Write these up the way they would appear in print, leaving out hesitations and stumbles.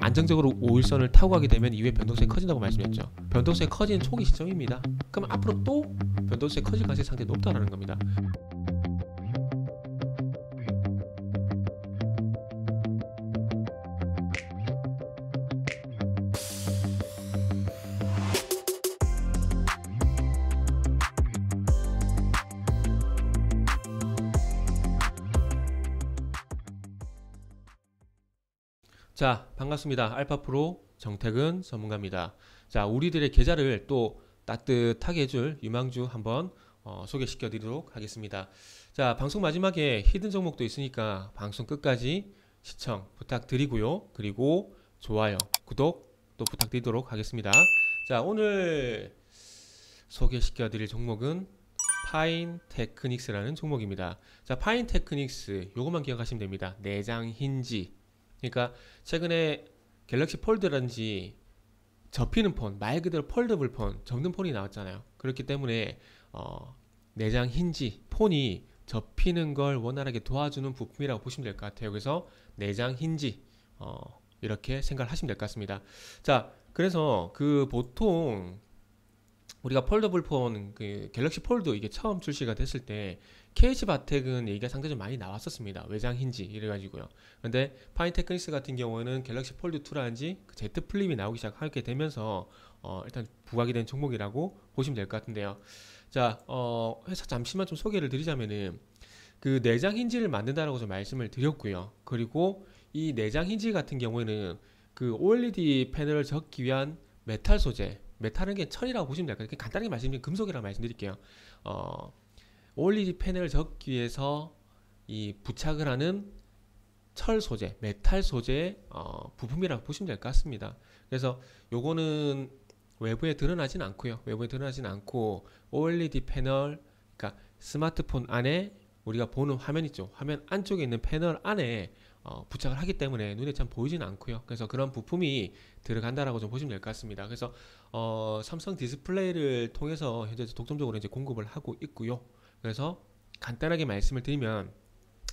안정적으로 5일선을 타고 가게 되면 이후에 변동성이 커진다고 말씀드렸죠. 변동성이 커지는 초기 시점입니다. 그럼 앞으로 또 변동성이 커질 가능성이 상당히 높다라는 겁니다. 자, 반갑습니다. 알파프로 정태근 전문가입니다. 자, 우리들의 계좌를 또 따뜻하게 해줄 유망주 한번 소개시켜 드리도록 하겠습니다. 자, 방송 마지막에 히든 종목도 있으니까 방송 끝까지 시청 부탁드리고요. 그리고 좋아요, 구독 또 부탁드리도록 하겠습니다. 자, 오늘 소개시켜 드릴 종목은 파인테크닉스라는 종목입니다. 자, 파인테크닉스 요것만 기억하시면 됩니다. 내장 힌지. 그러니까 최근에 갤럭시 폴드라든지 접히는 폰, 말 그대로 폴더블 폰, 접는 폰이 나왔잖아요. 그렇기 때문에 내장 힌지, 폰이 접히는 걸 원활하게 도와주는 부품이라고 보시면 될 것 같아요. 그래서 내장 힌지 이렇게 생각을 하시면 될 것 같습니다. 자, 그래서 그 보통 우리가 폴더블 폰, 그 갤럭시 폴드 이게 처음 출시가 됐을 때 KH바텍은 얘기가 상당히 좀 많이 나왔었습니다. 외장 힌지 이래가지고요. 근데 파인테크닉스 같은 경우에는 갤럭시 폴드 2라든지 그 Z 플립이 나오기 시작하게 되면서 일단 부각이 된 종목이라고 보시면 될 것 같은데요. 자, 회사 잠시만 좀 소개를 드리자면은 그 내장 힌지를 만든다라고 좀 말씀을 드렸고요. 그리고 이 내장 힌지 같은 경우에는 그 OLED 패널을 적기 위한 메탈 소재, 메탈은 게 철이라고 보시면 될 것 같아요. 간단하게 말씀드리면 금속이라고 말씀드릴게요. OLED 패널을 적기 위해서 이 부착을 하는 철 소재, 메탈 소재의 부품이라고 보시면 될 것 같습니다. 그래서 요거는 외부에 드러나진 않고요. 외부에 드러나진 않고 OLED 패널, 그러니까 스마트폰 안에 우리가 보는 화면 있죠. 화면 안쪽에 있는 패널 안에 부착을 하기 때문에 눈에 참 보이지는 않고요. 그래서 그런 부품이 들어간다라고 좀 보시면 될 것 같습니다. 그래서 삼성 디스플레이를 통해서 현재 독점적으로 이제 공급을 하고 있고요. 그래서 간단하게 말씀을 드리면,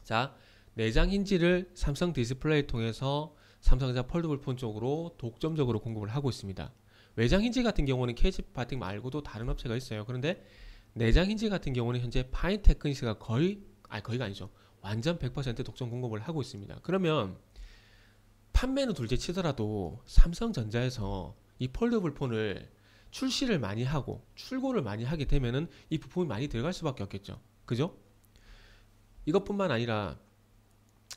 자, 내장 힌지를 삼성 디스플레이를 통해서 삼성전자 폴더블 폰 쪽으로 독점적으로 공급을 하고 있습니다. 외장 힌지 같은 경우는 KH바텍 말고도 다른 업체가 있어요. 그런데 내장 힌지 같은 경우는 현재 파인테크닉스가 거의가 아니죠. 완전 100% 독점 공급을 하고 있습니다. 그러면 판매는 둘째 치더라도 삼성전자에서 이 폴더블 폰을 출시를 많이 하고 출고를 많이 하게 되면은 이 부품이 많이 들어갈 수밖에 없겠죠. 그죠? 이것뿐만 아니라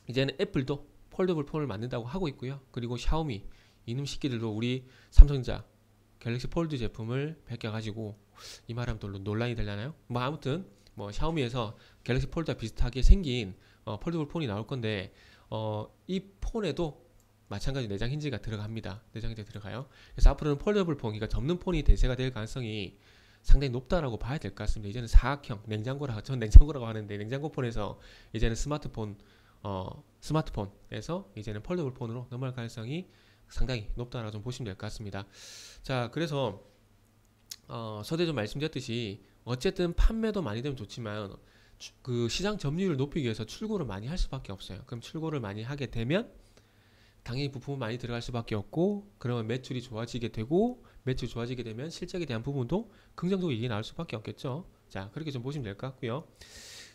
이제는 애플도 폴더블 폰을 만든다고 하고 있고요. 그리고 샤오미 이놈 새끼들도 우리 삼성전자 갤럭시 폴드 제품을 베껴가지고 이 말하면 또 논란이 되려나요? 뭐 아무튼 뭐 샤오미에서 갤럭시 폴드와 비슷하게 생긴 폴더블 폰이 나올 건데 이 폰에도 마찬가지 내장 힌지가 들어갑니다. 내장 힌지가 들어가요. 그래서 앞으로는 폴더블 폰, 그러니까 접는 폰이 대세가 될 가능성이 상당히 높다라고 봐야 될 것 같습니다. 이제는 사각형 전 냉장고라고 하는데 냉장고 폰에서 이제는 스마트폰에서 이제는 폴더블 폰으로 넘어갈 가능성이 상당히 높다라고 좀 보시면 될 것 같습니다. 자, 그래서 서두에 좀 말씀드렸듯이 어쨌든 판매도 많이 되면 좋지만 그 시장 점유율을 높이기 위해서 출고를 많이 할 수밖에 없어요. 그럼 출고를 많이 하게 되면 당연히 부품은 많이 들어갈 수밖에 없고, 그러면 매출이 좋아지게 되고, 매출이 좋아지게 되면 실적에 대한 부분도 긍정적으로 얘기 나올 수밖에 없겠죠. 자, 그렇게 좀 보시면 될 것 같고요.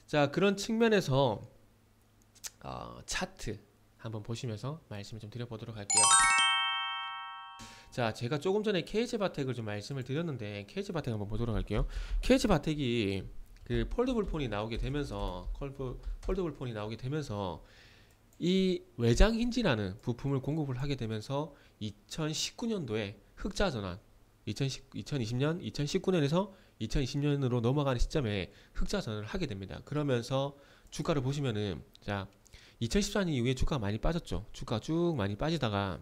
자, 그런 측면에서 차트 한번 보시면서 말씀을 좀 드려보도록 할게요. 자, 제가 조금 전에 KH바텍을 좀 말씀을 드렸는데 KH바텍 한번 보도록 할게요. KH바텍이 그 폴더블 폰이 나오게 되면서 이 외장 힌지라는 부품을 공급을 하게 되면서 2019년도에 흑자 전환, 2019년에서 2020년으로 넘어가는 시점에 흑자 전환을 하게 됩니다. 그러면서 주가를 보시면은, 자, 2014년 이후에 주가가 많이 빠졌죠. 주가 쭉 많이 빠지다가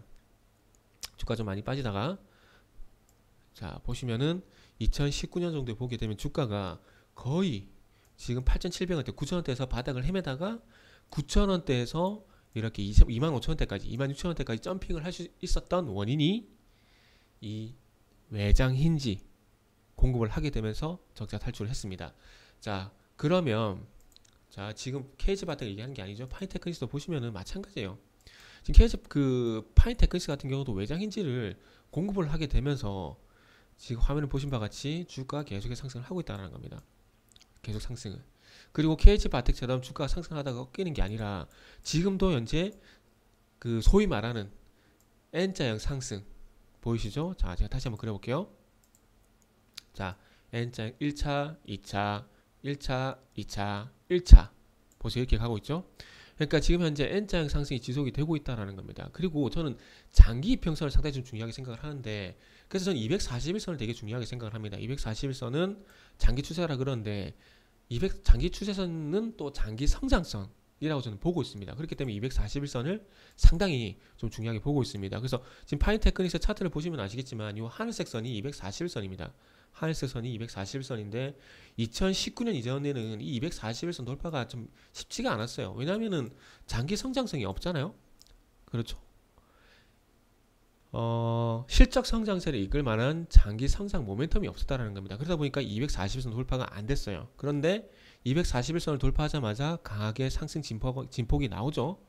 자, 보시면은 2019년 정도에 보게 되면 주가가 거의 지금 8,700원대, 9,000원대에서 바닥을 헤매다가 9,000원대에서 이렇게 25,000원대까지, 26,000원대까지 점핑을 할 수 있었던 원인이 이 외장 힌지 공급을 하게 되면서 적자 탈출을 했습니다. 자, 그러면 자, 지금 KH바텍 얘기하는 게 아니죠. 파인테크닉스도 보시면은 마찬가지예요. 지금 계속 그 파인테크닉스 같은 경우도 외장 힌지를 공급을 하게 되면서 지금 화면을 보신 바와 같이 주가가 계속해서 상승을 하고 있다는 겁니다. 계속 상승을. 그리고 KH바텍처럼 주가가 상승하다가 꺾이는 게 아니라 지금도 현재 그 소위 말하는 N자형 상승 보이시죠? 자, 제가 다시 한번 그려볼게요. 자, N자형 1차, 2차, 1차, 2차, 1차 보세요. 이렇게 가고 있죠? 그러니까 지금 현재 N자형 상승이 지속이 되고 있다는 겁니다. 그리고 저는 장기 이평선을 상당히 좀 중요하게 생각을 하는데, 그래서 저는 241선을 되게 중요하게 생각을 합니다. 241선은 장기 추세라 그러는데 장기 추세선은 또 장기 성장선이라고 저는 보고 있습니다. 그렇기 때문에 241선을 상당히 좀 중요하게 보고 있습니다. 그래서 지금 파인테크닉스 차트를 보시면 아시겠지만 이 하늘색 선이 241선입니다. 하늘색 선이 241선인데 2019년 이전에는 이 241선 돌파가 좀 쉽지가 않았어요. 왜냐하면은 장기 성장성이 없잖아요. 그렇죠. 실적 성장세를 이끌 만한 장기 성장 모멘텀이 없었다라는 겁니다. 그러다 보니까 241선 돌파가 안 됐어요. 그런데 241선을 돌파하자마자 강하게 상승 진폭이 나오죠.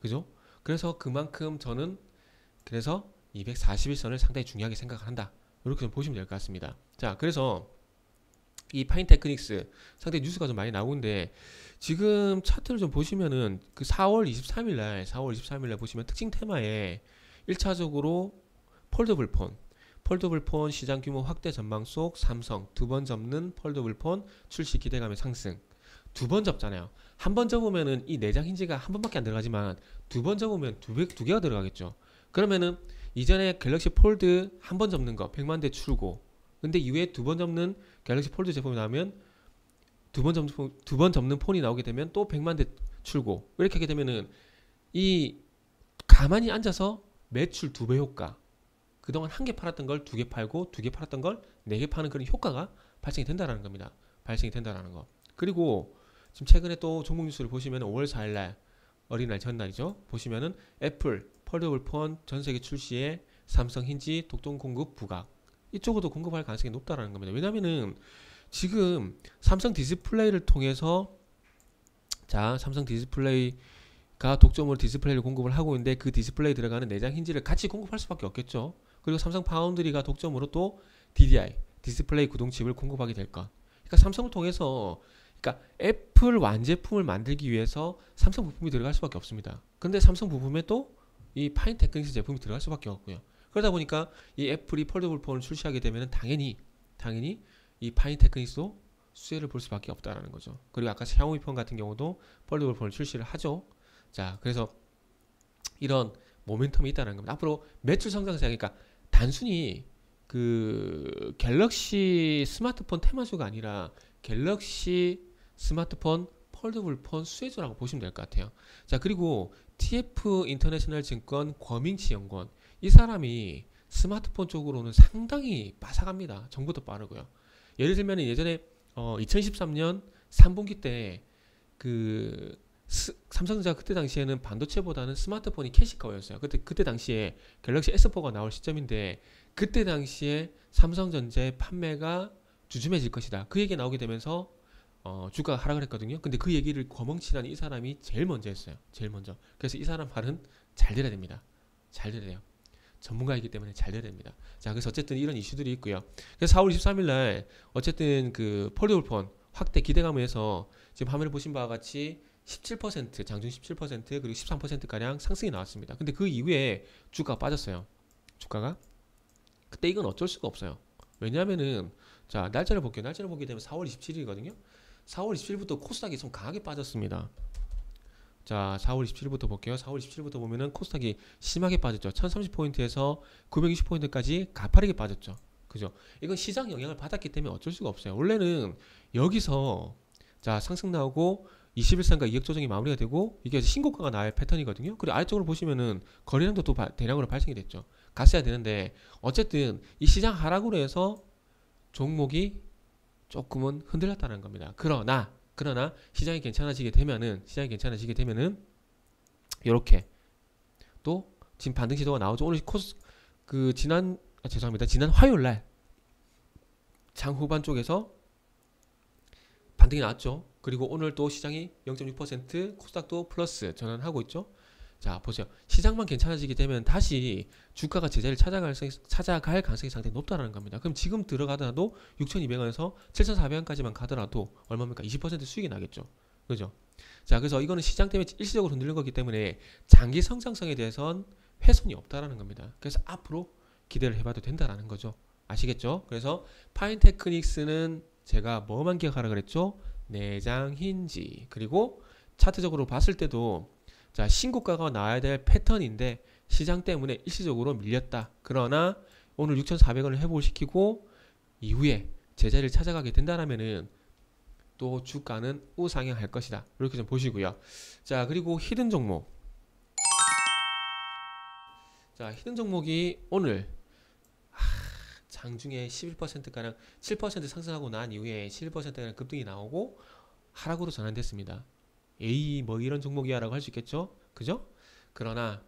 그죠? 그래서 그만큼 저는 그래서 241선을 상당히 중요하게 생각을 한다. 이렇게 좀 보시면 될 것 같습니다. 자, 그래서 이 파인테크닉스 상당히 뉴스가 좀 많이 나오는데 지금 차트를 좀 보시면은 그 4월 23일 날 보시면 특징 테마에 1차적으로 폴더블 폰 시장 규모 확대 전망 속 삼성 두 번 접는 폴더블 폰 출시 기대감의 상승. 두 번 접잖아요. 한 번 접으면은 이 내장 힌지가 한 번밖에 안 들어가지만 두 번 접으면 두 개가 들어가겠죠. 그러면은 이전에 갤럭시 폴드 한 번 접는 거 100만 대 출고. 근데 이후에 두 번 접는 갤럭시 폴드 제품이 나오면 두 번 접는 폰이 나오게 되면 또 100만 대 출고. 이렇게 하게 되면은 이 가만히 앉아서 매출 2배 효과. 그동안 한 개 팔았던 걸 2개 팔고 2개 팔았던 걸 4개 파는 그런 효과가 발생이 된다라는 겁니다. 발생이 된다라는 거. 그리고 지금 최근에 또 종목 뉴스를 보시면 5월 4일날 어린이날 전날이죠. 보시면은 애플 폴더블 폰 전세계 출시에 삼성 힌지 독점 공급 부각. 이쪽으로도 공급할 가능성이 높다라는 겁니다. 왜냐면은 지금 삼성 디스플레이를 통해서 삼성 디스플레이가 독점으로 디스플레이를 공급을 하고 있는데 그 디스플레이에 들어가는 내장 힌지를 같이 공급할 수밖에 없겠죠. 그리고 삼성 파운드리가 독점으로 또 DDI 디스플레이 구동칩을 공급하게 될 것. 그러니까 삼성을 통해서 그러니까 애플 완제품을 만들기 위해서 삼성 부품이 들어갈 수밖에 없습니다. 근데 삼성 부품에 또 이 파인테크닉스 제품이 들어갈 수밖에 없고요. 그러다 보니까 이 애플이 폴더블 폰을 출시하게 되면 당연히 이 파인테크닉스도 수혜를 볼 수밖에 없다라는 거죠. 그리고 아까 샤오미 폰 같은 경우도 폴더블 폰을 출시를 하죠. 자, 그래서 이런 모멘텀이 있다는 겁니다. 앞으로 매출 성장세, 그러니까 단순히 그 갤럭시 스마트폰 테마주가 아니라 갤럭시 스마트폰 폴더블 폰 수혜주라고 보시면 될 것 같아요. 자, 그리고 TF 인터내셔널 증권 권민치 연구원, 이 사람이 스마트폰 쪽으로는 상당히 빠삭합니다. 정보도 빠르고요. 예를 들면 예전에 2013년 3분기 때 그 삼성전자 그때 당시에는 반도체보다는 스마트폰이 캐시카우였어요. 그때 당시에 갤럭시 S4가 나올 시점인데 그때 당시에 삼성전자의 판매가 주춤해질 것이다. 그 얘기가 나오게 되면서 주가가 하락을 했거든요. 근데 그 얘기를 거멍치라는 이 사람이 제일 먼저 했어요. 제일 먼저. 그래서 이 사람 말은 잘 들어야 됩니다. 잘 들어야 돼요. 전문가이기 때문에 잘 들어야 됩니다. 자, 그래서 어쨌든 이런 이슈들이 있고요. 그래서 4월 23일 날 어쨌든 그 폴더블 폰 확대 기대감에서 지금 화면을 보신 바와 같이 17% 장중 17% 그리고 13%가량 상승이 나왔습니다. 근데 그 이후에 주가가 빠졌어요. 주가가. 그때 이건 어쩔 수가 없어요. 왜냐하면은 자, 날짜를 볼게요. 날짜를 보게 되면 4월 27일이거든요. 4월 27일부터 코스닥이 좀 강하게 빠졌습니다. 자, 4월 27일부터 볼게요. 4월 27일부터 보면은 코스닥이 심하게 빠졌죠. 1030포인트에서 920포인트까지 가파르게 빠졌죠. 그죠? 이건 시장 영향을 받았기 때문에 어쩔 수가 없어요. 원래는 여기서 자, 상승 나오고 21선과 이격 조정이 마무리가 되고 이게 신고가가 나올 패턴이거든요. 그리고 아래쪽으로 보시면은 거래량도 또 대량으로 발생이 됐죠. 갔어야 되는데 어쨌든 이 시장 하락으로 해서 종목이 조금은 흔들렸다는 겁니다. 그러나 시장이 괜찮아지게 되면은 이렇게 또 지금 반등 시도가 나오죠. 오늘 지난 화요일 날 장 후반 쪽에서 반등이 나왔죠. 그리고 오늘 또 시장이 0.6% 코스닥도 플러스 전환하고 있죠. 자, 보세요. 시장만 괜찮아지게 되면 다시 주가가 제자리를 찾아갈 가능성이 상당히 높다는 겁니다. 그럼 지금 들어가더라도 6,200원에서 7,400원까지만 가더라도 얼마입니까? 20% 수익이 나겠죠. 그죠? 자, 그래서 이거는 시장 때문에 일시적으로 흔들린 거기 때문에 장기 성장성에 대해선 훼손이 없다라는 겁니다. 그래서 앞으로 기대를 해봐도 된다라는 거죠. 아시겠죠? 그래서 파인테크닉스는 제가 뭐만 기억하라 그랬죠? 내장 힌지. 그리고 차트적으로 봤을 때도 자, 신고가가 나와야 될 패턴인데 시장 때문에 일시적으로 밀렸다. 그러나 오늘 6,400원을 회복시키고 이후에 제자리를 찾아가게 된다라면은 또 주가는 우상향할 것이다. 이렇게 좀 보시고요. 자, 그리고 히든 종목. 자, 히든 종목이 오늘 장중에 11%가량 7% 상승하고 난 이후에 11%가량 급등이 나오고 하락으로 전환됐습니다. 에이 뭐 이런 종목이야 라고 할 수 있겠죠. 그죠? 그러나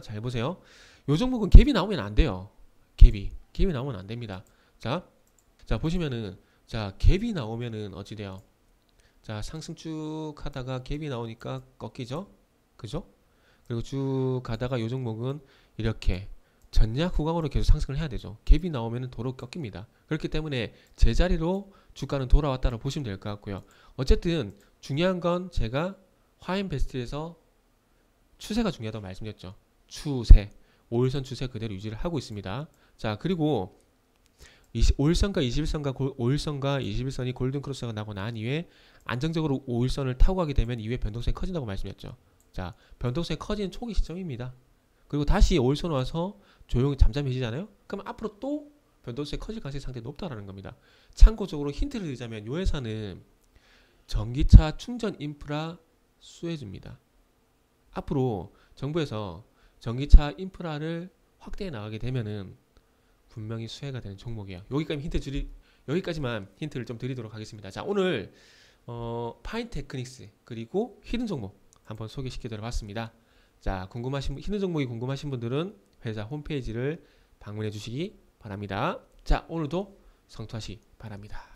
잘 보세요. 요 종목은 갭이 나오면 안 돼요. 갭이 나오면 안 됩니다. 자 보시면은 자 갭이 나오면은 어찌 돼요? 자 상승 쭉 하다가 갭이 나오니까 꺾이죠. 그죠? 그리고 쭉 가다가 요 종목은 이렇게 전략 후강으로 계속 상승을 해야 되죠. 갭이 나오면은 도로 꺾입니다. 그렇기 때문에 제자리로 주가는 돌아왔다고 보시면 될 것 같고요. 어쨌든 중요한 건 제가 화인베스트에서 추세가 중요하다고 말씀드렸죠. 추세 5일선 추세 그대로 유지를 하고 있습니다. 자 그리고 5일선과 21선이 골든크로스가 나고 난 이후에 안정적으로 5일선을 타고 가게 되면 이후에 변동성이 커진다고 말씀드렸죠. 자 변동성이 커지는 초기 시점입니다. 그리고 다시 5일선 와서 조용히 잠잠해지잖아요. 그럼 앞으로 또 변동성이 커질 가능성이 상당히 높다라는 겁니다. 참고적으로 힌트를 드리자면 이 회사는 전기차 충전 인프라 수혜주입니다. 앞으로 정부에서 전기차 인프라를 확대해 나가게 되면은 분명히 수혜가 되는 종목이에요. 여기까지만 힌트를 좀 드리도록 하겠습니다. 자 오늘 파인테크닉스 그리고 히든 종목 한번 소개시켜드려 봤습니다. 자 히든 종목이 궁금하신 분들은 회사 홈페이지를 방문해 주시기 바랍니다. 자 오늘도 성투하시기 바랍니다.